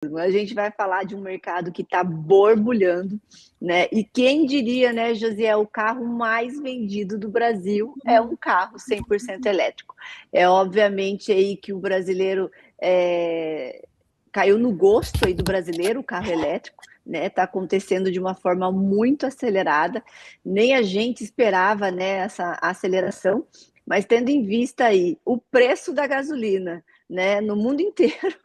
A gente vai falar de um mercado que está borbulhando, né? E quem diria, né, José, o carro mais vendido do Brasil é um carro 100% elétrico. É obviamente aí que o brasileiro caiu no gosto aí do brasileiro, o carro elétrico, né? Está acontecendo de uma forma muito acelerada. Nem a gente esperava, né, essa aceleração, mas tendo em vista aí o preço da gasolina, né, no mundo inteiro,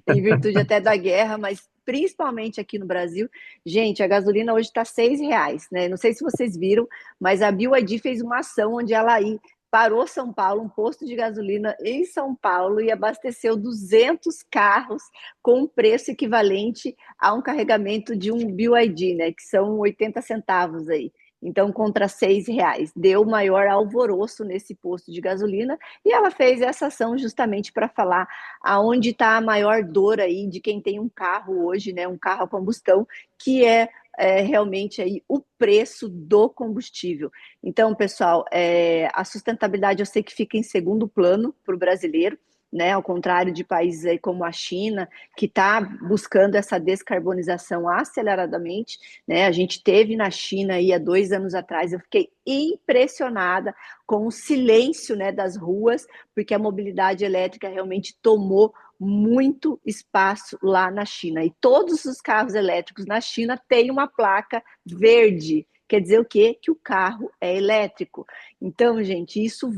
em virtude até da guerra, mas principalmente aqui no Brasil. Gente, a gasolina hoje está R$ 6, né? Não sei se vocês viram, mas a BYD fez uma ação onde ela aí parou São Paulo, um posto de gasolina em São Paulo e abasteceu 200 carros com um preço equivalente a um carregamento de um BYD, né? Que são 80 centavos aí. Então, contra R$ 6, deu maior alvoroço nesse posto de gasolina e ela fez essa ação justamente para falar aonde está a maior dor aí de quem tem um carro hoje, né, um carro a combustão, que é realmente aí o preço do combustível. Então, pessoal, a sustentabilidade eu sei que fica em segundo plano para o brasileiro, né, ao contrário de países aí como a China, que está buscando essa descarbonização aceleradamente, né, a gente teve na China aí há 2 anos atrás, eu fiquei impressionada com o silêncio, né, das ruas, porque a mobilidade elétrica realmente tomou muito espaço lá na China. E todos os carros elétricos na China têm uma placa verde. Quer dizer o quê? Que o carro é elétrico. Então, gente, isso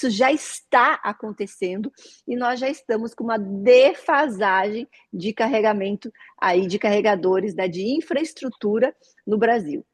já está acontecendo e nós já estamos com uma defasagem de carregamento aí de carregadores, né, de infraestrutura no Brasil.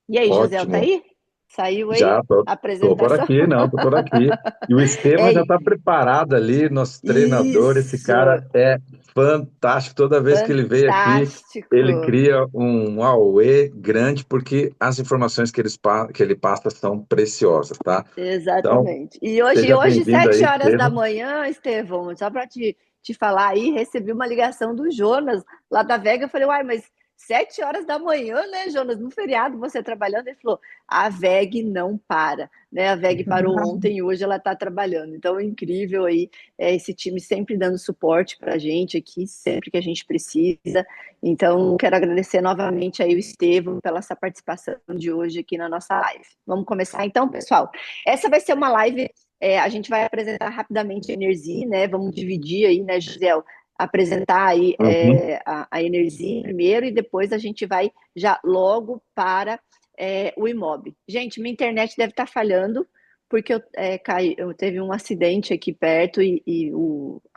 E aí, José, tá Ótimo. aí? Saiu Já aí tô a por apresentação? aqui, não, tô por aqui. E o Estevam já É está preparado ali, nosso treinador. Esse isso, cara é fantástico. Toda vez que ele vem aqui, ele fantástico. cria um auê grande, porque as informações que ele passa são preciosas, tá? Então, Exatamente. E hoje, seja hoje bem-vindo sete aí, horas da Estevam. manhã, Estevão, só para te falar aí, recebi uma ligação do Jonas lá da Vega. Eu falei, uai, mas 7 horas da manhã, né, Jonas? No feriado, você trabalhando? Ele falou, a VEG não para, né? A VEG parou ontem e hoje ela está trabalhando. Então, é incrível aí, esse time sempre dando suporte para a gente aqui, sempre que a gente precisa. Então, quero agradecer novamente aí o Estevão pela essa participação de hoje aqui na nossa live. Vamos começar então, pessoal? Essa vai ser uma live, a gente vai apresentar rapidamente a Energy, né? Vamos dividir aí, né, Gisele? Apresentar aí Uhum. a Energy primeiro e depois a gente vai já logo para o Imob. Gente, minha internet deve estar falhando porque eu teve um acidente aqui perto e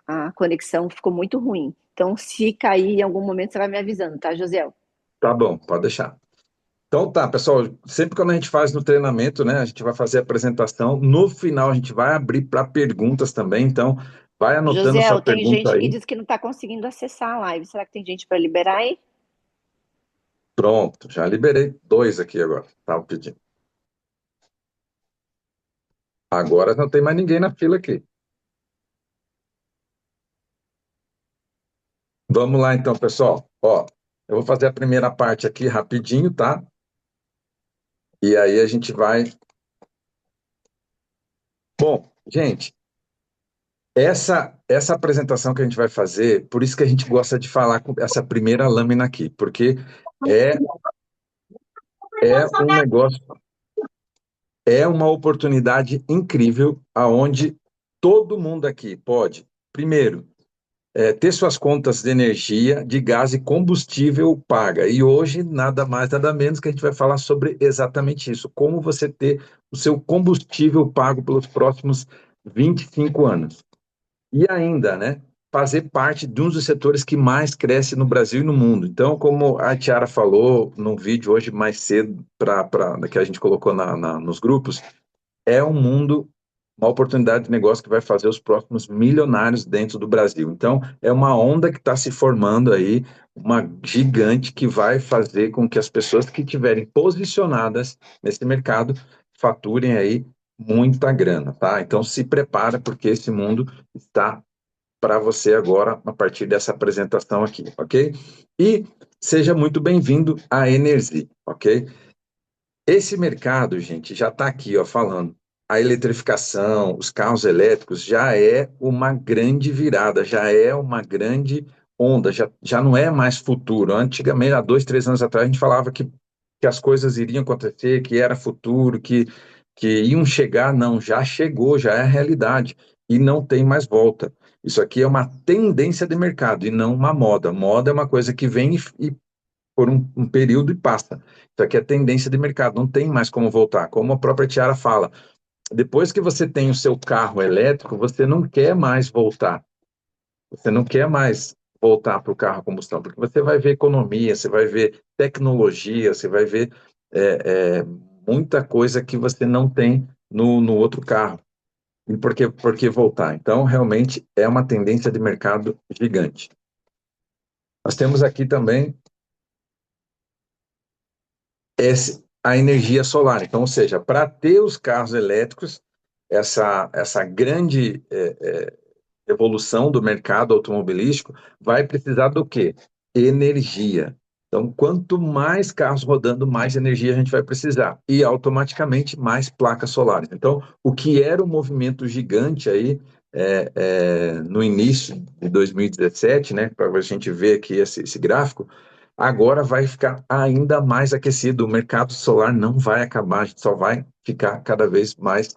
a conexão ficou muito ruim. Então, se cair em algum momento, você vai me avisando, tá, José? Tá bom, pode deixar. Então tá, pessoal, sempre quando a gente faz no treinamento, né, a gente vai fazer a apresentação, no final a gente vai abrir para perguntas também, então vai anotando José, sua tem pergunta gente que aí. diz que não está conseguindo acessar a live. Será que tem gente para liberar aí? Pronto, já liberei dois aqui agora, estava pedindo. Agora não tem mais ninguém na fila aqui. Vamos lá então, pessoal. Ó, eu vou fazer a primeira parte aqui rapidinho, tá? E aí a gente vai. Bom, gente, essa apresentação que a gente vai fazer, por isso que a gente gosta de falar com essa primeira lâmina aqui, porque é, é um negócio, é uma oportunidade incrível aonde todo mundo aqui pode, primeiro, ter suas contas de energia, de gás e combustível paga. E hoje, nada mais, nada menos que a gente vai falar sobre exatamente isso, como você ter o seu combustível pago pelos próximos 25 anos. E ainda, né, fazer parte de um dos setores que mais cresce no Brasil e no mundo. Então, como a Tiara falou no vídeo hoje mais cedo, que a gente colocou nos grupos, é um mundo, uma oportunidade de negócio que vai fazer os próximos milionários dentro do Brasil. Então, é uma onda que está se formando aí, uma gigante que vai fazer com que as pessoas que estiverem posicionadas nesse mercado faturem aí muita grana, tá? Então, se prepara, porque esse mundo está para você agora, a partir dessa apresentação aqui, ok? E seja muito bem-vindo à Energy, ok? Esse mercado, gente, já está aqui, ó, falando. A eletrificação, os carros elétricos já é uma grande virada, já é uma grande onda, já não é mais futuro. Antigamente, há 2, 3 anos atrás, a gente falava que as coisas iriam acontecer, que era futuro, que iam chegar. Não, já chegou, já é realidade e não tem mais volta. Isso aqui é uma tendência de mercado e não uma moda. Moda é uma coisa que vem e por um período e passa. Isso aqui é tendência de mercado, não tem mais como voltar. Como a própria Tiara fala, depois que você tem o seu carro elétrico, você não quer mais voltar. Você não quer mais voltar para o carro a combustão, porque você vai ver economia, você vai ver tecnologia, você vai ver é, é, muita coisa que você não tem no outro carro. E por que voltar? Então, realmente é uma tendência de mercado gigante. Nós temos aqui também a energia solar. Então, ou seja, para ter os carros elétricos, essa grande evolução do mercado automobilístico vai precisar do quê? Energia. Então, quanto mais carros rodando, mais energia a gente vai precisar. E automaticamente mais placas solares. Então, o que era um movimento gigante aí no início de 2017, né, para a gente ver aqui esse gráfico, agora vai ficar ainda mais aquecido. O mercado solar não vai acabar, a gente só vai ficar cada vez mais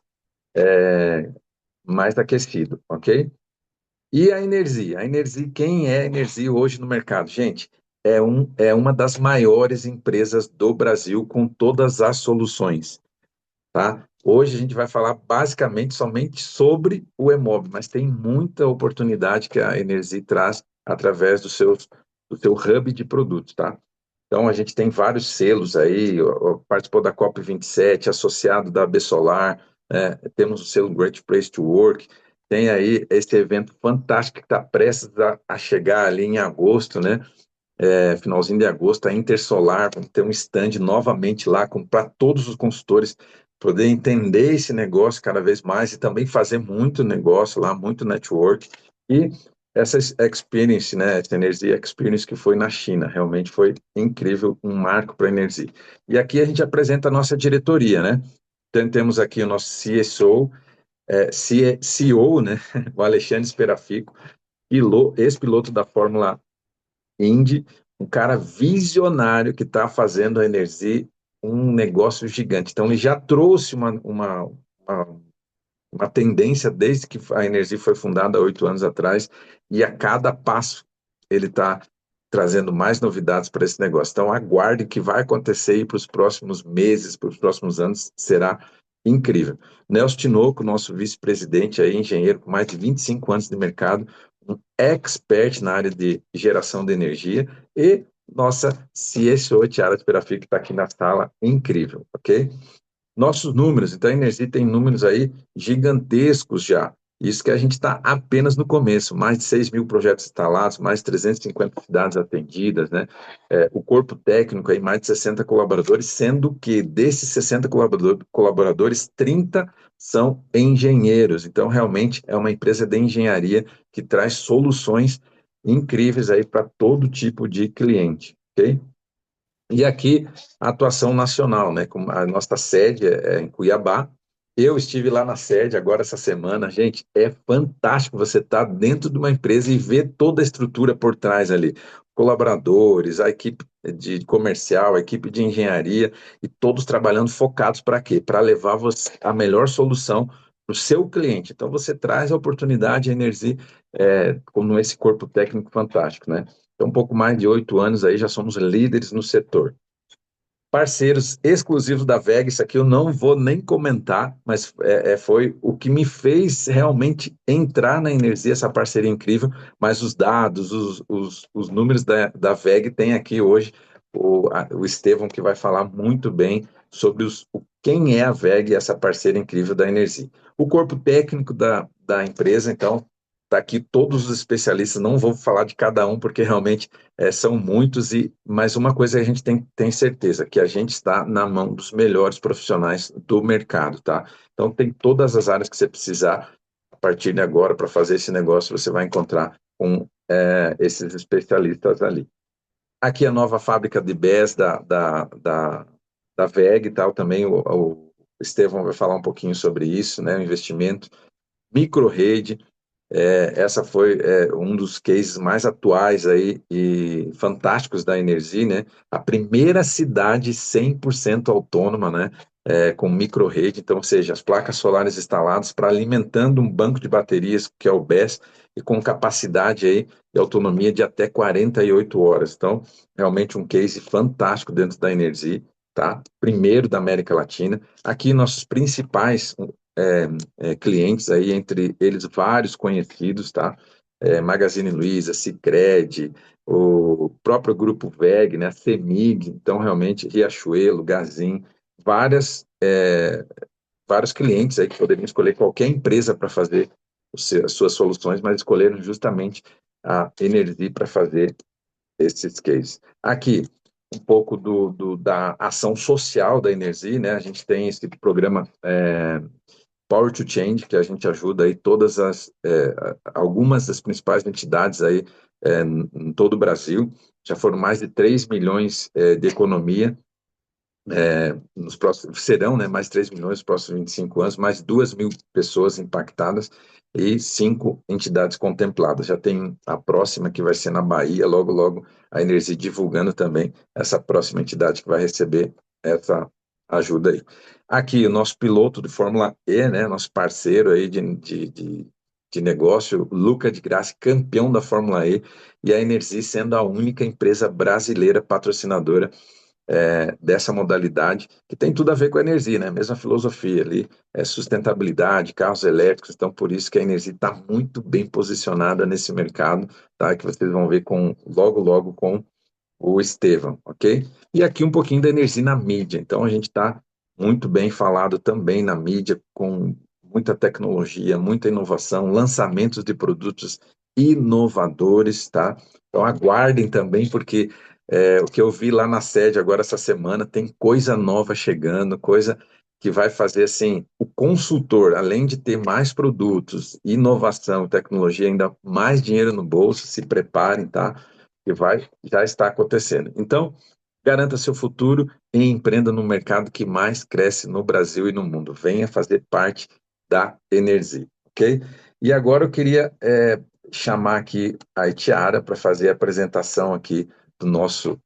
aquecido, ok? E a Energia? A Energia, quem é a Energia hoje no mercado? Gente, é uma das maiores empresas do Brasil com todas as soluções, tá? Hoje a gente vai falar basicamente somente sobre o E-Mob, mas tem muita oportunidade que a Energia traz através do seu hub de produtos, tá? Então a gente tem vários selos aí, participou da COP27, associado da Absolar, temos o selo Great Place to Work, tem aí esse evento fantástico que está prestes a chegar ali em agosto, né? Finalzinho de agosto, a Intersolar, vamos ter um stand novamente lá para todos os consultores poder entender esse negócio cada vez mais e também fazer muito negócio lá, muito network. E essa experience, né, essa Energia Experience que foi na China, realmente foi incrível, um marco para a Energia. E aqui a gente apresenta a nossa diretoria, né? Então, temos aqui o nosso CSO, CEO, né, o Alexandre Sperafico, ex-piloto da Fórmula Indy, um cara visionário que está fazendo a Energy um negócio gigante. Então, ele já trouxe uma tendência desde que a Energy foi fundada há 8 anos atrás, e a cada passo ele está trazendo mais novidades para esse negócio. Então, aguarde que vai acontecer aí para os próximos meses, para os próximos anos, será incrível. Nelson Tinoco, nosso vice-presidente aí, engenheiro com mais de 25 anos de mercado, um expert na área de geração de energia, e nossa CSO, Tiara Sperafico, que está aqui na sala, incrível, ok? Nossos números, então a Energia tem números aí gigantescos já. Isso que a gente está apenas no começo, mais de 6 mil projetos instalados, mais de 350 cidades atendidas, né? O corpo técnico aí, mais de 60 colaboradores, sendo que desses 60 colaboradores, 30 são engenheiros. Então, realmente é uma empresa de engenharia que traz soluções incríveis aí para todo tipo de cliente, ok? E aqui, a atuação nacional, né? Como a nossa sede é em Cuiabá. Eu estive lá na sede agora essa semana. Gente, é fantástico você estar dentro de uma empresa e ver toda a estrutura por trás ali. Colaboradores, a equipe de comercial, a equipe de engenharia, e todos trabalhando focados para quê? Para levar você a melhor solução para o seu cliente. Então, você traz a oportunidade, a energia, como esse corpo técnico fantástico, né? Então, um pouco mais de 8 anos aí, já somos líderes no setor. Parceiros exclusivos da VEG, isso aqui eu não vou nem comentar, mas foi o que me fez realmente entrar na Energia, essa parceria incrível, mas os dados, os números da VEG tem aqui hoje o Estevão, que vai falar muito bem sobre quem é a VEG, essa parceira incrível da Energia. O corpo técnico da empresa, então, está aqui todos os especialistas, não vou falar de cada um, porque realmente são muitos, mas uma coisa a gente tem certeza, que a gente está na mão dos melhores profissionais do mercado, tá? Então tem todas as áreas que você precisar, a partir de agora, para fazer esse negócio, você vai encontrar com esses especialistas ali. Aqui a nova fábrica de BES da VEG e tal, também o Estevão vai falar um pouquinho sobre isso, né? O investimento, microrede, Essa foi um dos cases mais atuais aí e fantásticos da Energy, né? A primeira cidade 100% autônoma, né? Com microrrede, então, ou seja, as placas solares instaladas para alimentando um banco de baterias, que é o BESS, e com capacidade aí de autonomia de até 48 horas. Então, realmente um case fantástico dentro da Energy, tá? Primeiro da América Latina. Aqui, nossos principais é, clientes aí, entre eles vários conhecidos, tá? Magazine Luiza, Sicredi, o próprio Grupo VEG, né? A CEMIG, então realmente Riachuelo, Gazin, várias, vários clientes aí que poderiam escolher qualquer empresa para fazer as suas soluções, mas escolheram justamente a Energy para fazer esses cases. Aqui, um pouco da ação social da Energy, né? A gente tem esse programa Power to Change, que a gente ajuda aí algumas das principais entidades aí em todo o Brasil. Já foram mais de 3 milhões de economia nos próximos, serão, né, mais 3 milhões nos próximos 25 anos, mais 2.000 pessoas impactadas e 5 entidades contempladas. Já tem a próxima que vai ser na Bahia, logo, logo a Energia divulgando também essa próxima entidade que vai receber essa ajuda aí. Aqui, o nosso piloto de Fórmula E, né, nosso parceiro aí de negócio, Luca de Grassi, campeão da Fórmula E, e a Energia sendo a única empresa brasileira patrocinadora dessa modalidade, que tem tudo a ver com a energia, né? A mesma filosofia ali, sustentabilidade, carros elétricos, então por isso que a energia está muito bem posicionada nesse mercado, tá? Que vocês vão ver logo, logo com o Estevão, ok? E aqui um pouquinho da energia na mídia, então a gente está muito bem falado também na mídia, com muita tecnologia, muita inovação, lançamentos de produtos inovadores, tá? Então aguardem também, porque o que eu vi lá na sede agora essa semana tem coisa nova chegando, coisa que vai fazer assim, o consultor, além de ter mais produtos, inovação, tecnologia, ainda mais dinheiro no bolso, se preparem, tá? Que vai já está acontecendo. Então, garanta seu futuro e empreenda no mercado que mais cresce no Brasil e no mundo. Venha fazer parte da Energia, ok? E agora eu queria chamar aqui a Itiara para fazer a apresentação aqui do nosso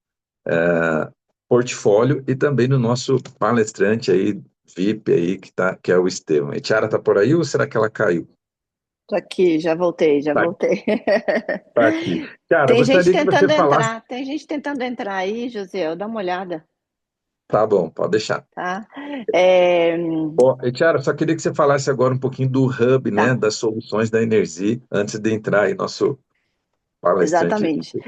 portfólio e também do nosso palestrante aí, VIP aí, que é o Estevam. A Itiara está por aí ou será que ela caiu? Tô aqui, já voltei, já Tá, voltei. tá aqui. Cara, eu Tem gente gostaria que você tentando falasse. entrar, tem gente tentando entrar aí, José, dá uma olhada, Tá bom, pode deixar. tá? É, Ó, e, Tiara, só queria que você falasse agora um pouquinho do hub, né, tá, das soluções da Energia, antes de entrar aí nosso palestrante. exatamente.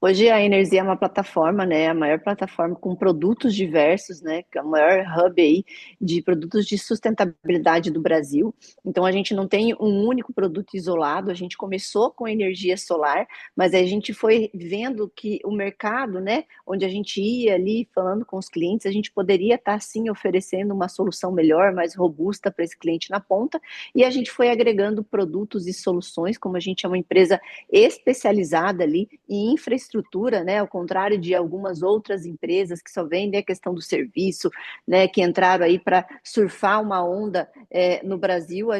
Hoje a Energia é uma plataforma, né, a maior plataforma com produtos diversos, né, que é o maior hub aí de produtos de sustentabilidade do Brasil. Então a gente não tem um único produto isolado, a gente começou com energia solar, mas a gente foi vendo que o mercado, né, onde a gente ia ali falando com os clientes, a gente poderia estar sim oferecendo uma solução melhor, mais robusta para esse cliente na ponta, e a gente foi agregando produtos e soluções, como a gente é uma empresa especializada ali em infraestrutura, né, ao contrário de algumas outras empresas que só vendem a questão do serviço, né, que entraram aí para surfar uma onda no Brasil, a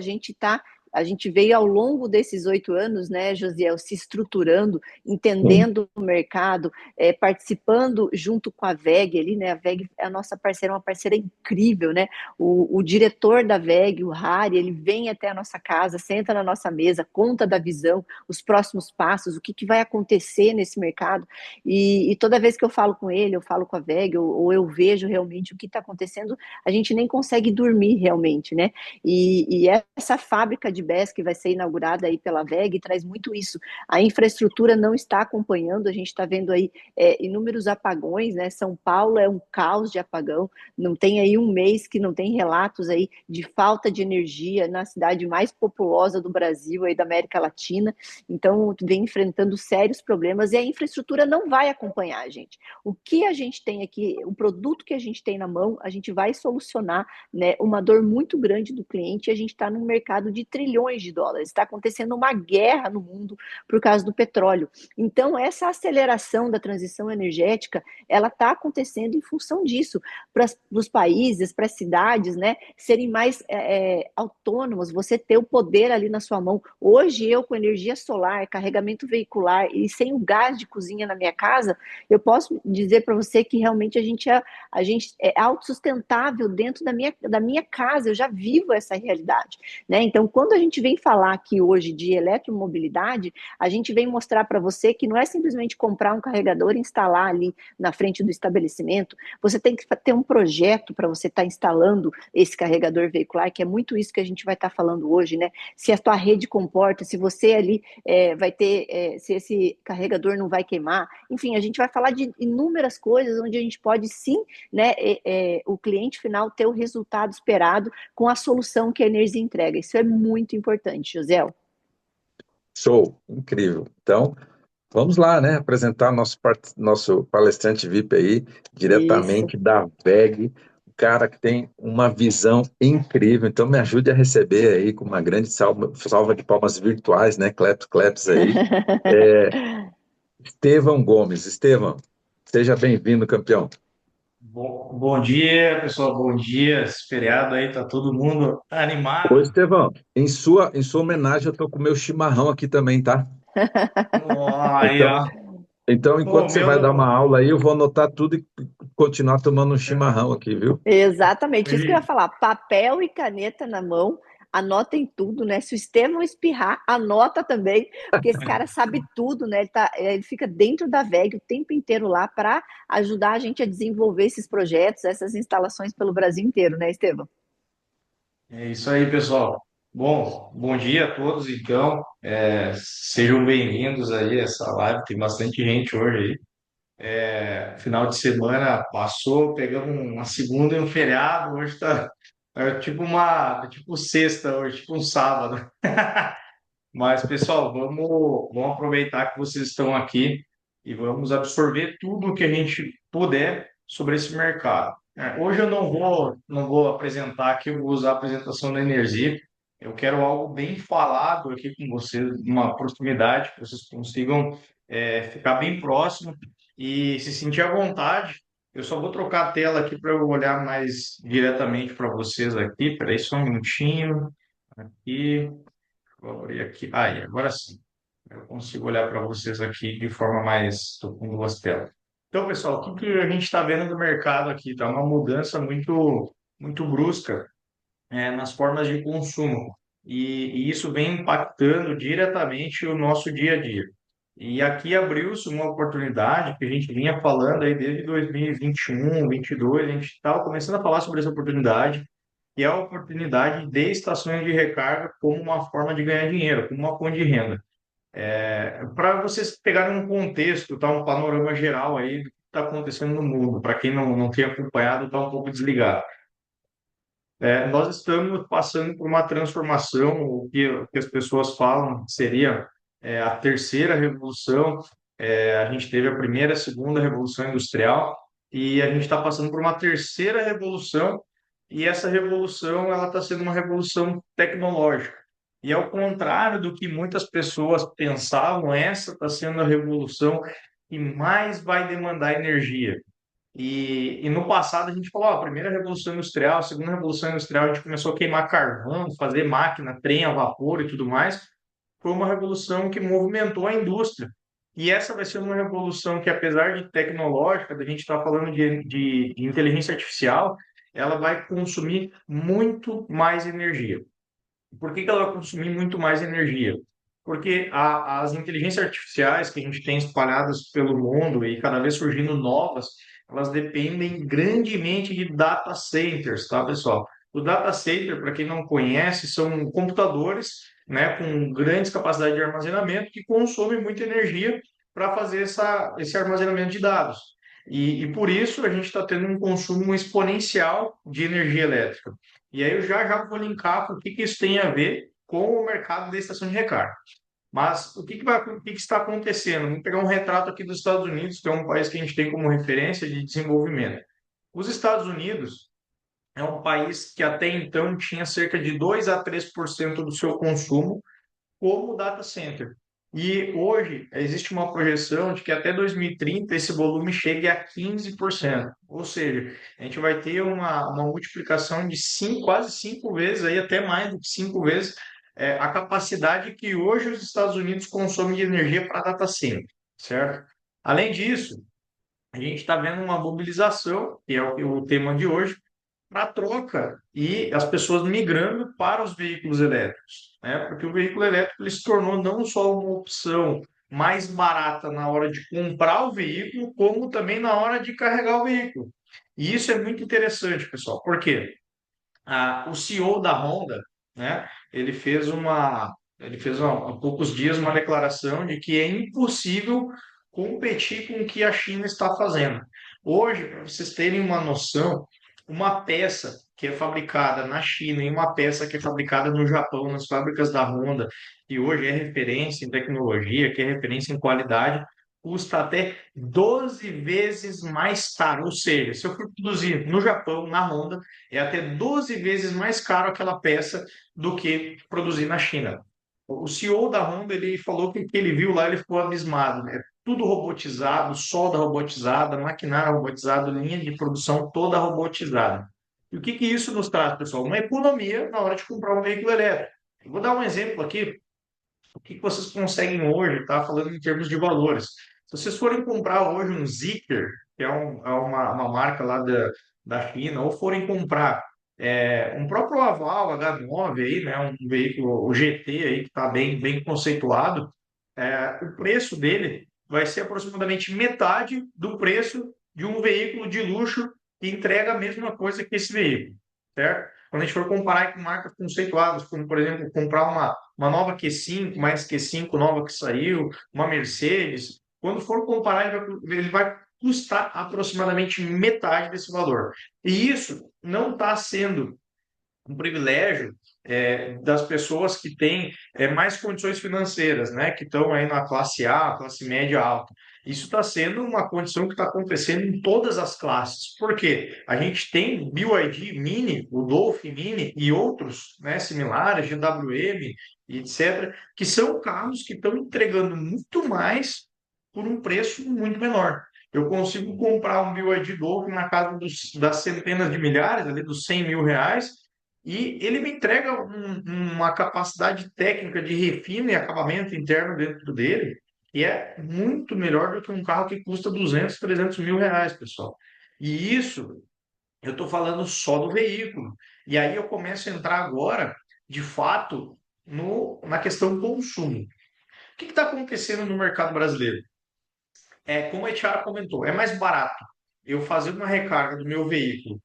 gente veio ao longo desses 8 anos, né, Josiel, se estruturando, Sim. entendendo o mercado, participando junto com a VEG ali, né? A VEG é a nossa parceira, uma parceira incrível, né? O diretor da VEG, o Harry, ele vem até a nossa casa, senta na nossa mesa, conta da visão, os próximos passos, o que, que vai acontecer nesse mercado. E toda vez que eu falo com ele, eu falo com a VEG, ou eu vejo realmente o que está acontecendo, a gente nem consegue dormir realmente, né? E essa fábrica de BESS que vai ser inaugurada aí pela VEG traz muito isso. A infraestrutura não está acompanhando, a gente está vendo aí inúmeros apagões, né? São Paulo é um caos de apagão, não tem aí um mês que não tem relatos aí de falta de energia na cidade mais populosa do Brasil, aí da América Latina. Então, vem enfrentando sérios problemas e a infraestrutura não vai acompanhar, gente. O que a gente tem aqui, o produto que a gente tem na mão, a gente vai solucionar, né, uma dor muito grande do cliente e a gente está num mercado de trilhões trilhões de dólares. Está acontecendo uma guerra no mundo por causa do petróleo. Então, essa aceleração da transição energética, ela está acontecendo em função disso, para os países, para as cidades, né, serem mais autônomos, você ter o poder ali na sua mão. Hoje, eu com energia solar, carregamento veicular e sem o gás de cozinha na minha casa, eu posso dizer para você que realmente a gente é autossustentável dentro da minha casa, eu já vivo essa realidade, né? Então, quando a gente vem falar aqui hoje de eletromobilidade, a gente vem mostrar para você que não é simplesmente comprar um carregador e instalar ali na frente do estabelecimento, você tem que ter um projeto para você estar instalando esse carregador veicular, que é muito isso que a gente vai estar falando hoje, né? Se a tua rede comporta, se você ali vai ter, se esse carregador não vai queimar, enfim, a gente vai falar de inúmeras coisas onde a gente pode sim, né, o cliente final ter o resultado esperado com a solução que a Energia entrega. Isso é muito importante, José. Show, incrível. Então, vamos lá, né? Apresentar nosso palestrante VIP aí, Isso. diretamente da VEG, um cara que tem uma visão incrível. Então, me ajude a receber aí com uma grande salva de palmas virtuais, né? Claps, claps aí. Estevão Gomes. Estevão, seja bem-vindo, campeão. Bom dia, pessoal. Bom dia. Esse feriado aí, tá todo mundo Ô, animado. Estevão, em sua homenagem, eu tô com o meu chimarrão aqui também, tá? Aí, Então, ó. então, Pô, enquanto o você meu vai dar uma não. aula aí, eu vou anotar tudo e continuar tomando um chimarrão aqui, viu? Exatamente, isso que eu ia Ele- falar, papel e caneta na mão, anotem tudo, né? Se o Estevão espirrar, anota também, porque esse cara sabe tudo, né? Ele fica dentro da VEG o tempo inteiro lá para ajudar a gente a desenvolver esses projetos, essas instalações pelo Brasil inteiro, né, Estevão? É isso aí, pessoal. Bom dia a todos, então. Sejam bem-vindos aí a essa live. Tem bastante gente hoje aí. Final de semana passou, pegamos uma segunda e um feriado. Hoje tá tipo sexta hoje, tipo um sábado. Mas, pessoal, vamos aproveitar que vocês estão aqui e vamos absorver tudo que a gente puder sobre esse mercado. Hoje eu não vou apresentar aqui, eu vou usar a apresentação da Energia. Eu quero algo bem falado aqui com vocês, uma proximidade, que vocês consigam ficar bem próximo e se sentir à vontade. Eu só vou trocar a tela aqui para eu olhar mais diretamente para vocês aqui. Espera aí só um minutinho. Aqui. Vou abrir aqui. Aí, agora sim. Eu consigo olhar para vocês aqui de forma mais. Estou com duas telas. Então, pessoal, o que que a gente está vendo no mercado aqui? Está uma mudança muito brusca nas formas de consumo. E isso vem impactando diretamente o nosso dia a dia. E aqui abriu-se uma oportunidade que a gente vinha falando aí desde 2021, 22, a gente estava começando a falar sobre essa oportunidade, que é a oportunidade de estações de recarga como uma forma de ganhar dinheiro, como uma fonte de renda. Para vocês pegarem um contexto, tá, um panorama geral aí do que está acontecendo no mundo, para quem não tem acompanhado, está um pouco desligado. Nós estamos passando por uma transformação, o que as pessoas falam seria a terceira revolução. A gente teve a primeira, a segunda revolução industrial, e a gente está passando por uma terceira revolução, e essa revolução ela está sendo uma revolução tecnológica. E ao contrário do que muitas pessoas pensavam, essa está sendo a revolução que mais vai demandar energia. E no passado a gente falou, ó, a primeira revolução industrial, a segunda revolução industrial, a gente começou a queimar carvão, fazer máquina, trem a vapor e tudo mais. Foi uma revolução que movimentou a indústria. E essa vai ser uma revolução que, apesar de tecnológica, da gente estar falando de inteligência artificial, ela vai consumir muito mais energia. Por que que ela vai consumir muito mais energia? Porque as inteligências artificiais que a gente tem espalhadas pelo mundo e cada vez surgindo novas, elas dependem grandemente de data centers, tá, pessoal? O data center, para quem não conhece, são computadores, né, com grandes capacidades de armazenamento que consomem muita energia para fazer esse armazenamento de dados. E por isso a gente está tendo um consumo exponencial de energia elétrica. E aí eu já vou linkar com o que isso tem a ver com o mercado da estação de recarga. Mas o que está acontecendo? Vamos pegar um retrato aqui dos Estados Unidos, que é um país que a gente tem como referência de desenvolvimento. Os Estados Unidos, é um país que até então tinha cerca de 2 a 3% do seu consumo como data center. E hoje existe uma projeção de que até 2030 esse volume chegue a 15%. Ou seja, a gente vai ter uma multiplicação de quase 5 vezes, aí até mais do que 5 vezes, a capacidade que hoje os Estados Unidos consomem de energia para data center, certo? Além disso, a gente está vendo uma mobilização, que é o tema de hoje, para troca e as pessoas migrando para os veículos elétricos, né? Porque o veículo elétrico ele se tornou não só uma opção mais barata na hora de comprar o veículo, como também na hora de carregar o veículo. E isso é muito interessante, pessoal. Por quê? O CEO da Honda, né? Ele fez há poucos dias uma declaração de que é impossível competir com o que a China está fazendo. Hoje, para vocês terem uma noção, uma peça que é fabricada na China e uma peça que é fabricada no Japão, nas fábricas da Honda, que hoje é referência em tecnologia, que é referência em qualidade, custa até 12 vezes mais caro. Ou seja, se eu for produzir no Japão, na Honda, é até 12 vezes mais caro aquela peça do que produzir na China. O CEO da Honda, ele falou que o que ele viu lá, ele ficou abismado, né? Tudo robotizado, solda robotizada, maquinário robotizado, linha de produção toda robotizada. E o que que isso nos traz, pessoal? Uma economia na hora de comprar um veículo elétrico. Eu vou dar um exemplo aqui, o que que vocês conseguem hoje, tá? Falando em termos de valores. Se vocês forem comprar hoje um Zeekr, que é uma marca lá da China, ou forem comprar um próprio Aval H9 aí, né? Um veículo, o GT aí, que está bem, bem conceituado, o preço dele vai ser aproximadamente metade do preço de um veículo de luxo que entrega a mesma coisa que esse veículo, certo? Quando a gente for comparar com marcas conceituadas, como, por exemplo, comprar uma nova Q5, mais Q5 nova que saiu, uma Mercedes, quando for comparar, ele vai custar aproximadamente metade desse valor. E isso não está sendo um privilégio das pessoas que têm mais condições financeiras, né? Que estão aí na classe A, classe média alta. Isso está sendo uma condição que está acontecendo em todas as classes. Por quê? A gente tem BYD Mini, o Dolphin Mini e outros, né, similares, GWM e etc., que são carros que estão entregando muito mais por um preço muito menor. Eu consigo comprar um BYD Dolphin na casa das centenas de milhares, ali dos 100 mil reais, e ele me entrega uma capacidade técnica de refino e acabamento interno dentro dele, que é muito melhor do que um carro que custa 200, 300 mil reais, pessoal. E isso, eu estou falando só do veículo. E aí eu começo a entrar agora, de fato, na questão consumo. O que está acontecendo no mercado brasileiro? Como a Tiara comentou, é mais barato eu fazer uma recarga do meu veículo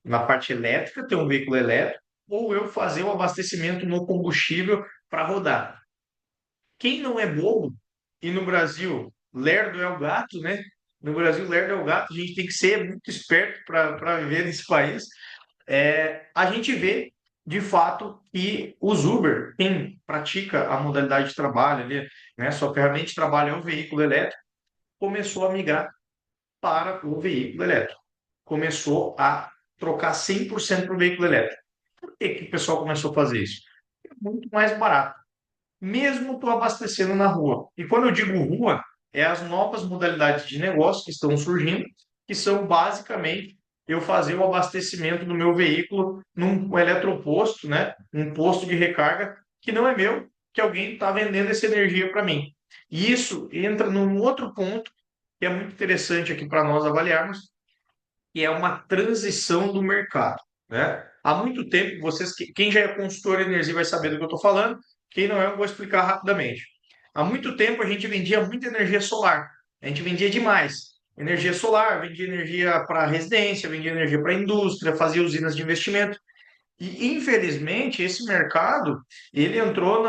na parte elétrica, ter um veículo elétrico, ou eu fazer o abastecimento no combustível para rodar. Quem não é bobo, e no Brasil, lerdo é o gato, né? No Brasil, lerdo é o gato, a gente tem que ser muito esperto para viver nesse país. A gente vê, de fato, que os Uber, quem pratica a modalidade de trabalho ali, né, sua ferramenta de trabalho é um veículo elétrico, começou a migrar para o veículo elétrico. Começou a trocar 100% para o veículo elétrico. Por que que o pessoal começou a fazer isso? É muito mais barato, mesmo tu abastecendo na rua. E quando eu digo rua, é as novas modalidades de negócio que estão surgindo, que são basicamente eu fazer o abastecimento do meu veículo num eletroposto, né? Um posto de recarga que não é meu, que alguém está vendendo essa energia para mim. E isso entra num outro ponto que é muito interessante aqui para nós avaliarmos, que é uma transição do mercado, né? Há muito tempo, quem já é consultor de energia vai saber do que eu estou falando, quem não é, eu vou explicar rapidamente. Há muito tempo a gente vendia muita energia solar, a gente vendia demais. Energia solar, vendia energia para residência, vendia energia para indústria, fazia usinas de investimento. E, infelizmente, esse mercado, ele entrou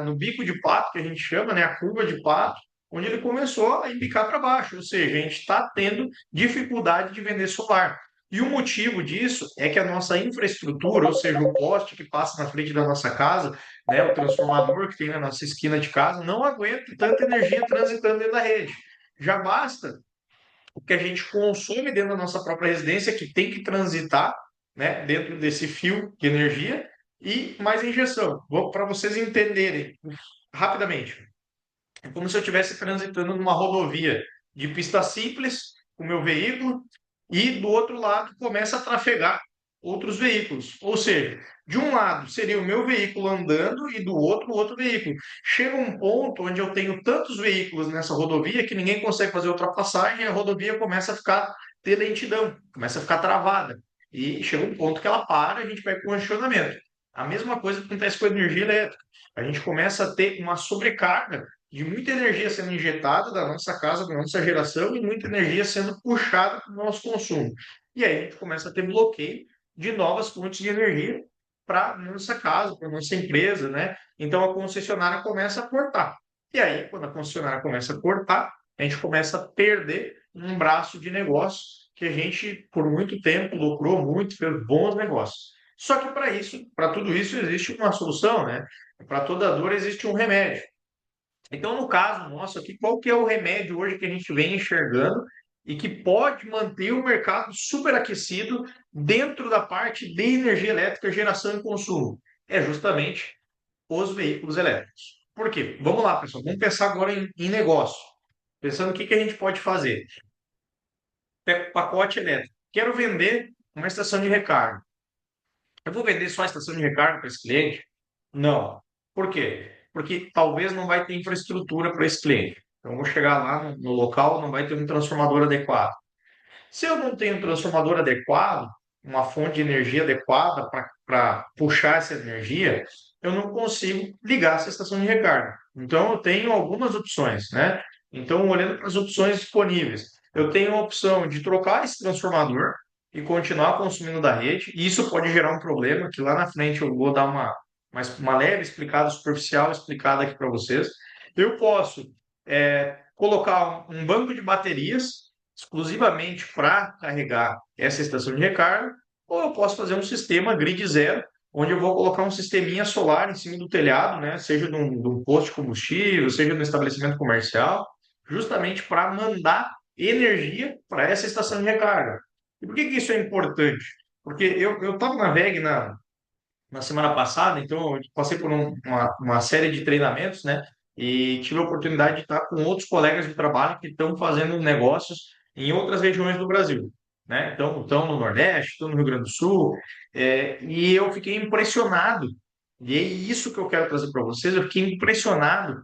no bico de pato, que a gente chama, né, a curva de pato, onde ele começou a embicar para baixo, ou seja, a gente está tendo dificuldade de vender solar. E o motivo disso é que a nossa infraestrutura, ou seja, o poste que passa na frente da nossa casa, né, o transformador que tem na nossa esquina de casa, não aguenta tanta energia transitando dentro da rede. Já basta o que a gente consome dentro da nossa própria residência, que tem que transitar, né, dentro desse fio de energia, e mais injeção. Para vocês entenderem rapidamente. É como se eu estivesse transitando numa rodovia de pista simples, com o meu veículo, e do outro lado começa a trafegar outros veículos. Ou seja, de um lado seria o meu veículo andando e do outro o outro veículo. Chega um ponto onde eu tenho tantos veículos nessa rodovia que ninguém consegue fazer ultrapassagem e a rodovia começa a ficar ter lentidão, começa a ficar travada. E chega um ponto que ela para, a gente vai para o congestionamento. A mesma coisa acontece com a energia elétrica. A gente começa a ter uma sobrecarga de muita energia sendo injetada da nossa casa, da nossa geração, e muita energia sendo puxada para o nosso consumo. E aí a gente começa a ter bloqueio de novas fontes de energia para nossa casa, para nossa empresa, né? Então a concessionária começa a cortar. E aí, quando a concessionária começa a cortar, a gente começa a perder um braço de negócio que a gente, por muito tempo, lucrou muito, fez bons negócios. Só que para isso, para tudo isso, existe uma solução, né? Para toda dor existe um remédio. Então, no caso nosso aqui, qual que é o remédio hoje que a gente vem enxergando e que pode manter o mercado superaquecido dentro da parte de energia elétrica, geração e consumo? É justamente os veículos elétricos. Por quê? Vamos lá, pessoal. Vamos pensar agora em negócio. Pensando o que a gente pode fazer. Pega o pacote elétrico. Quero vender uma estação de recarga. Eu vou vender só a estação de recarga para esse cliente? Não. Por quê? Porque talvez não vai ter infraestrutura para esse cliente. Então, eu vou chegar lá no local, não vai ter um transformador adequado. Se eu não tenho um transformador adequado, uma fonte de energia adequada para puxar essa energia, eu não consigo ligar essa estação de recarga. Então, eu tenho algumas opções, né? Então, olhando para as opções disponíveis, eu tenho a opção de trocar esse transformador e continuar consumindo da rede, e isso pode gerar um problema que lá na frente eu vou dar uma leve explicada, superficial explicada aqui para vocês. Eu posso colocar um banco de baterias exclusivamente para carregar essa estação de recarga, ou eu posso fazer um sistema grid zero, onde eu vou colocar um sisteminha solar em cima do telhado, né? Seja de um posto de combustível, seja no estabelecimento comercial, justamente para mandar energia para essa estação de recarga. E por que isso é importante? Porque eu estava na VEG na semana passada, então eu passei por uma série de treinamentos, né? E tive a oportunidade de estar com outros colegas de trabalho que estão fazendo negócios em outras regiões do Brasil, né? Então, estão no Nordeste, estão no Rio Grande do Sul, e eu fiquei impressionado, e é isso que eu quero trazer para vocês, eu fiquei impressionado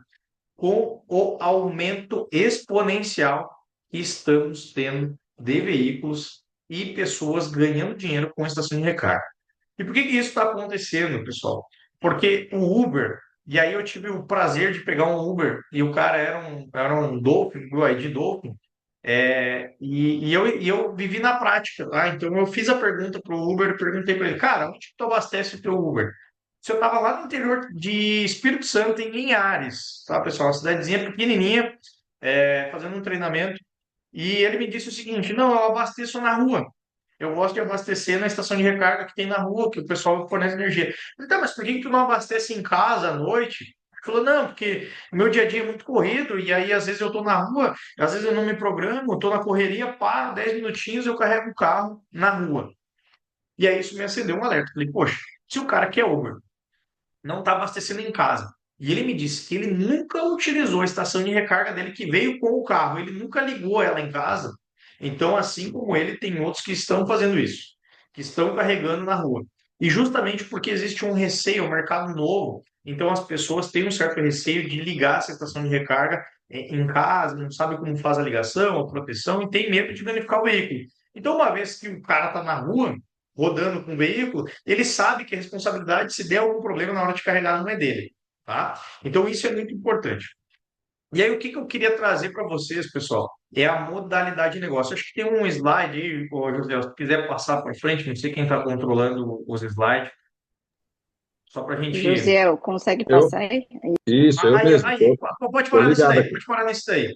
com o aumento exponencial que estamos tendo de veículos e pessoas ganhando dinheiro com a estação de recarga. E por que isso está acontecendo, pessoal? Porque o Uber, e aí eu tive o prazer de pegar um Uber, e o cara era um Dolphin, um BYD Dolphin, e eu vivi na prática, tá? Então eu fiz a pergunta para o Uber, perguntei para ele, cara, onde que tu abastece o teu Uber? Se eu estava lá no interior de Espírito Santo, em Linhares, tá, pessoal? Uma cidadezinha pequenininha, fazendo um treinamento, e ele me disse o seguinte, não, eu abasteço na rua. Eu gosto de abastecer na estação de recarga que tem na rua, que o pessoal fornece energia. Eu falei, tá, mas por que tu não abastece em casa à noite? Ele falou, não, porque o meu dia a dia é muito corrido, e aí às vezes eu tô na rua, às vezes eu não me programo, tô na correria, paro 10 minutinhos, eu carrego o carro na rua. E aí isso me acendeu um alerta. Falei, poxa, se o cara quer Uber, não está abastecendo em casa, e ele me disse que ele nunca utilizou a estação de recarga dele que veio com o carro, ele nunca ligou ela em casa. Então, assim como ele, tem outros que estão fazendo isso, que estão carregando na rua. E justamente porque existe um receio, um mercado novo, então as pessoas têm um certo receio de ligar essa estação de recarga em casa, não sabe como faz a ligação, a proteção, e tem medo de danificar o veículo. Então, uma vez que o cara está na rua, rodando com o veículo, ele sabe que a responsabilidade, se der algum problema na hora de carregar, não é dele, tá? Então, isso é muito importante. E aí, o que eu queria trazer para vocês, pessoal, é a modalidade de negócio. Acho que tem um slide aí, ô, José, se quiser passar para frente, não sei quem está controlando os slides, só para a gente. Josiel, consegue Eu, passar aí? isso, eu mesmo. Pode Tô parar nesse ligado daí, aqui. pode parar nesse daí.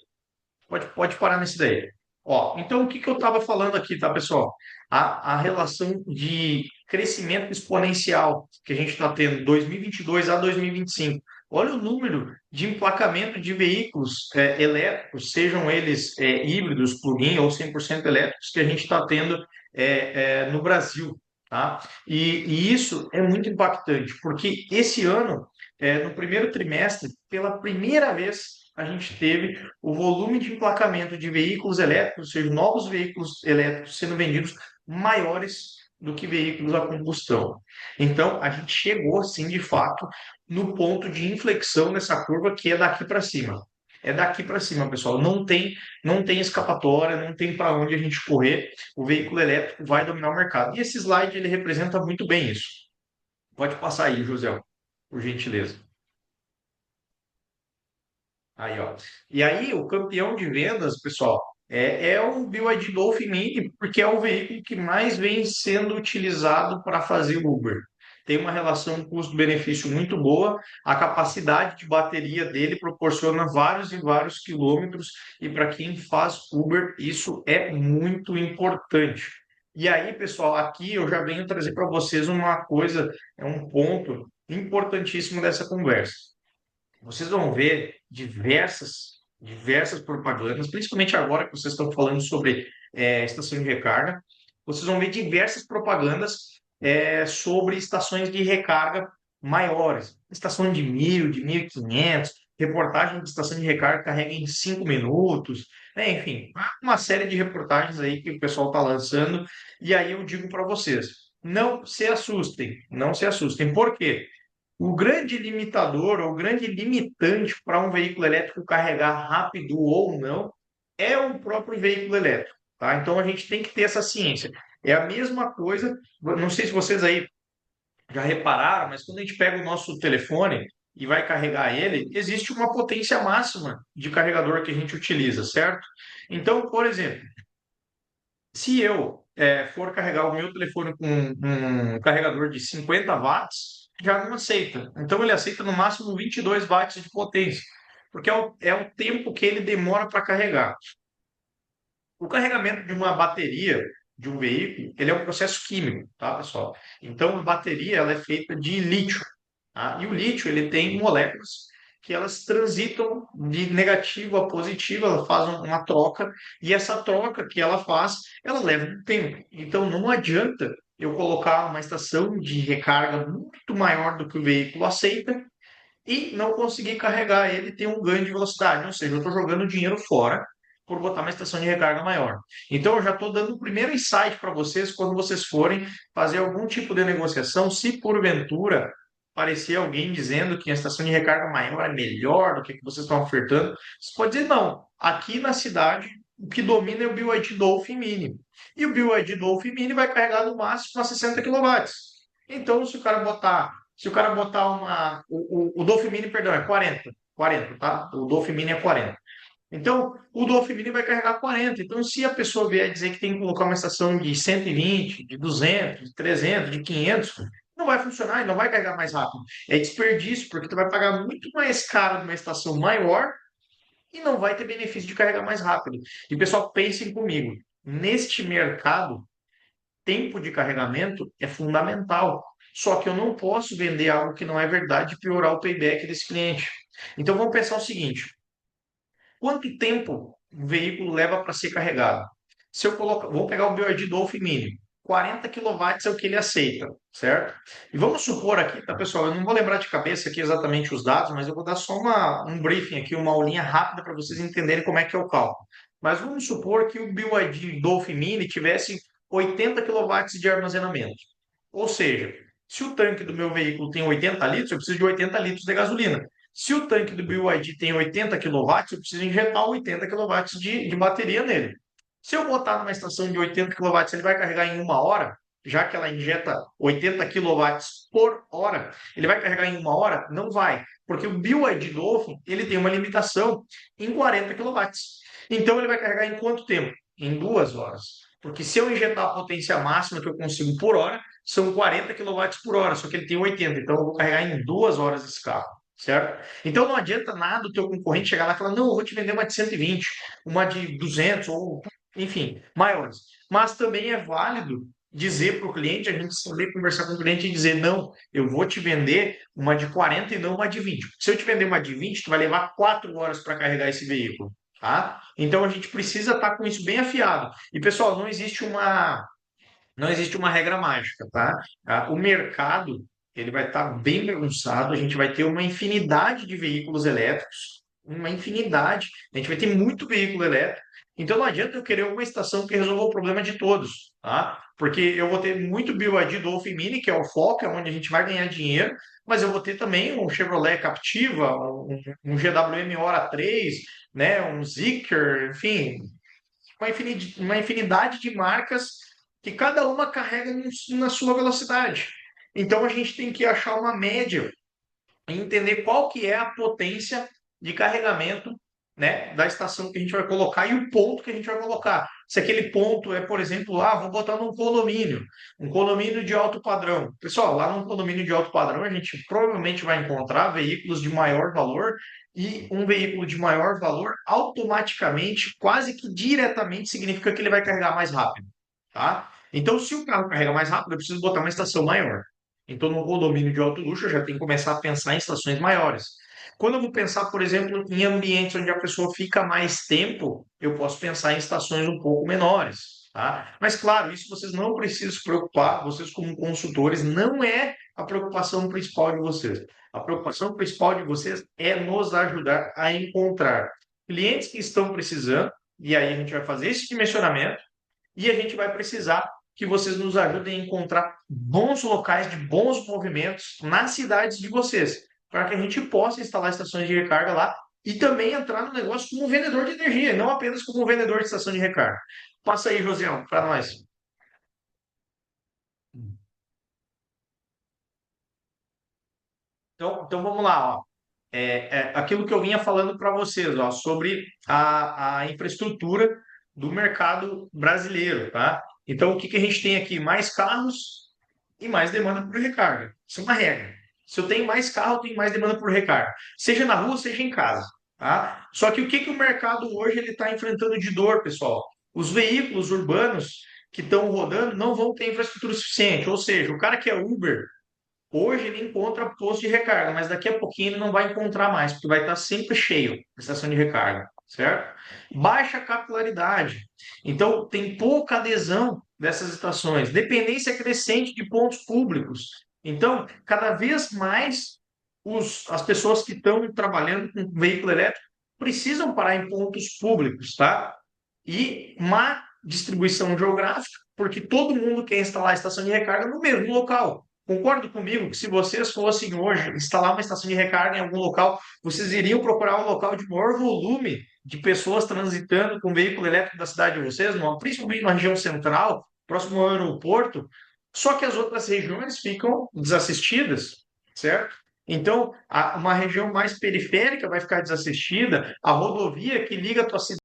Pode parar nesse daí. Ó, então, o que eu estava falando aqui, tá, pessoal? A relação de crescimento exponencial que a gente está tendo 2022 a 2025. olha o número de emplacamento de veículos elétricos, sejam eles híbridos, plug-in ou 100% elétricos, que a gente está tendo no Brasil, tá? E isso é muito impactante, porque esse ano, no primeiro trimestre, pela primeira vez, a gente teve o volume de emplacamento de veículos elétricos, ou seja, novos veículos elétricos sendo vendidos maiores do que veículos a combustão. Então, a gente chegou, sim, de fato, no ponto de inflexão nessa curva que é daqui para cima. É daqui para cima, pessoal. Não tem escapatória, não tem para onde a gente correr. O veículo elétrico vai dominar o mercado. E esse slide ele representa muito bem isso. Pode passar aí, José, por gentileza. Aí, ó. E aí, o campeão de vendas, pessoal, é o BYD Dolphin Mini, porque é o veículo que mais vem sendo utilizado para fazer Uber. Tem uma relação custo-benefício muito boa, a capacidade de bateria dele proporciona vários e vários quilômetros, e para quem faz Uber, isso é muito importante. E aí, pessoal, aqui eu já venho trazer para vocês uma coisa, é um ponto importantíssimo dessa conversa. Vocês vão ver diversas propagandas, principalmente agora que vocês estão falando sobre estação de recarga, vocês vão ver diversas propagandas sobre estações de recarga maiores, estação de 1.000, de 1.500, reportagem de estação de recarga que carrega em 5 minutos, né? Enfim, uma série de reportagens aí que o pessoal está lançando, e aí eu digo para vocês, não se assustem, não se assustem. Por quê? O grande limitador, ou o grande limitante para um veículo elétrico carregar rápido ou não é o próprio veículo elétrico, tá? Então a gente tem que ter essa ciência. É a mesma coisa, não sei se vocês aí já repararam, mas quando a gente pega o nosso telefone e vai carregar ele, existe uma potência máxima de carregador que a gente utiliza, certo? Então, por exemplo, se eu for carregar o meu telefone com um carregador de 50 watts, já não aceita. Então ele aceita no máximo 22 watts de potência, porque é o tempo que ele demora para carregar. O carregamento de uma bateria de um veículo, ele é um processo químico, tá, pessoal? Então a bateria ela é feita de lítio, tá? E o lítio ele tem moléculas que elas transitam de negativo a positivo, ela faz uma troca, e essa troca que ela faz, ela leva um tempo. Então não adianta eu colocar uma estação de recarga muito maior do que o veículo aceita e não conseguir carregar ele tem um ganho de velocidade. Ou seja, eu estou jogando dinheiro fora por botar uma estação de recarga maior. Então, eu já estou dando o primeiro insight para vocês quando vocês forem fazer algum tipo de negociação, se porventura aparecer alguém dizendo que a estação de recarga maior é melhor do que vocês estão ofertando, você pode dizer, não, aqui na cidade o que domina é o BYD Dolphin Mini. E o BYD Dolphin Mini vai carregar no máximo a 60 kW. Então, se o cara botar o Dolphin Mini, perdão, é 40, tá? O Dolphin Mini é 40. Então, o Dolphin Mini vai carregar 40. Então, se a pessoa vier dizer que tem que colocar uma estação de 120, de 200, de 300, de 500, não vai funcionar e não vai carregar mais rápido. É desperdício, porque tu vai pagar muito mais caro numa estação maior e não vai ter benefício de carregar mais rápido. E, pessoal, pensem comigo. Neste mercado, tempo de carregamento é fundamental. Só que eu não posso vender algo que não é verdade e piorar o payback desse cliente. Então vamos pensar o seguinte: quanto tempo o veículo leva para ser carregado? Se eu colocar, vou pegar o BYD Dolphin Mini, 40 kW é o que ele aceita, certo? E vamos supor aqui, tá, pessoal? Eu não vou lembrar de cabeça aqui exatamente os dados, mas eu vou dar só um briefing aqui, uma aulinha rápida para vocês entenderem como é que é o cálculo. Mas vamos supor que o BYD Dolphin Mini tivesse 80 kW de armazenamento. Ou seja, se o tanque do meu veículo tem 80 litros, eu preciso de 80 litros de gasolina. Se o tanque do BYD tem 80 kW, eu preciso injetar 80 kW de bateria nele. Se eu botar numa estação de 80 kW, ele vai carregar em 1 hora, já que ela injeta 80 kW por hora, ele vai carregar em 1 hora? Não vai, porque o BYD Dolphin ele tem uma limitação em 40 kW. Então ele vai carregar em quanto tempo? Em 2 horas. Porque se eu injetar a potência máxima que eu consigo por hora, são 40 kW por hora, só que ele tem 80, então eu vou carregar em 2 horas esse carro, certo? Então não adianta nada o teu concorrente chegar lá e falar, não, eu vou te vender uma de 120, uma de 200, ou enfim, maiores. Mas também é válido dizer para o cliente, a gente saber conversar com o cliente e dizer, não, eu vou te vender uma de 40 e não uma de 20. Se eu te vender uma de 20, tu vai levar 4 horas para carregar esse veículo, tá? Então a gente precisa estar com isso bem afiado. E pessoal, não existe uma regra mágica, tá? O mercado, ele vai estar bem bagunçado, a gente vai ter uma infinidade de veículos elétricos, uma infinidade, a gente vai ter muito veículo elétrico, então não adianta eu querer uma estação que resolva o problema de todos, tá? Porque eu vou ter muito BYD Dolphin Mini, que é o foco, é onde a gente vai ganhar dinheiro, mas eu vou ter também um Chevrolet Captiva, um GWM Hora 3, né, um Zeekr, enfim, uma infinidade de marcas que cada uma carrega na sua velocidade. Então a gente tem que achar uma média e entender qual que é a potência de carregamento, né, da estação que a gente vai colocar e o ponto que a gente vai colocar. Se aquele ponto é, por exemplo, vou botar num condomínio, um condomínio de alto padrão. Pessoal, lá num condomínio de alto padrão, a gente provavelmente vai encontrar veículos de maior valor e um veículo de maior valor automaticamente, quase que diretamente, significa que ele vai carregar mais rápido, tá? Então, se o carro carrega mais rápido, eu preciso botar uma estação maior. Então, no condomínio de alto luxo, eu já tenho que começar a pensar em estações maiores. Quando eu vou pensar, por exemplo, em ambientes onde a pessoa fica mais tempo, eu posso pensar em estações um pouco menores, tá? Mas, claro, isso vocês não precisam se preocupar, vocês como consultores, não é a preocupação principal de vocês. A preocupação principal de vocês é nos ajudar a encontrar clientes que estão precisando, e aí a gente vai fazer esse dimensionamento, e a gente vai precisar que vocês nos ajudem a encontrar bons locais de bons movimentos nas cidades de vocês, para que a gente possa instalar estações de recarga lá e também entrar no negócio como um vendedor de energia, não apenas como um vendedor de estação de recarga. Passa aí, Josião, para nós. Então vamos lá, ó. Aquilo que eu vinha falando para vocês, ó, sobre a infraestrutura do mercado brasileiro, tá? Então, o que que a gente tem aqui? Mais carros e mais demanda por recarga. Isso é uma regra. Se eu tenho mais carro, eu tenho mais demanda por recarga. Seja na rua, seja em casa, tá? Só que o que que o mercado hoje ele está enfrentando de dor, pessoal? Os veículos urbanos que estão rodando não vão ter infraestrutura suficiente. Ou seja, o cara que é Uber, hoje ele encontra posto de recarga, mas daqui a pouquinho ele não vai encontrar mais, porque vai estar sempre cheio a estação de recarga, certo? Baixa capilaridade. Então, tem pouca adesão dessas estações. Dependência crescente de pontos públicos. Então, cada vez mais as pessoas que estão trabalhando com veículo elétrico precisam parar em pontos públicos, tá? E má distribuição geográfica, porque todo mundo quer instalar a estação de recarga no mesmo local. Concordo comigo que se vocês fossem hoje instalar uma estação de recarga em algum local, vocês iriam procurar um local de maior volume de pessoas transitando com veículo elétrico da cidade de vocês, principalmente na região central, próximo ao aeroporto, só que as outras regiões ficam desassistidas, certo? Então, uma região mais periférica vai ficar desassistida, a rodovia que liga a tua cidade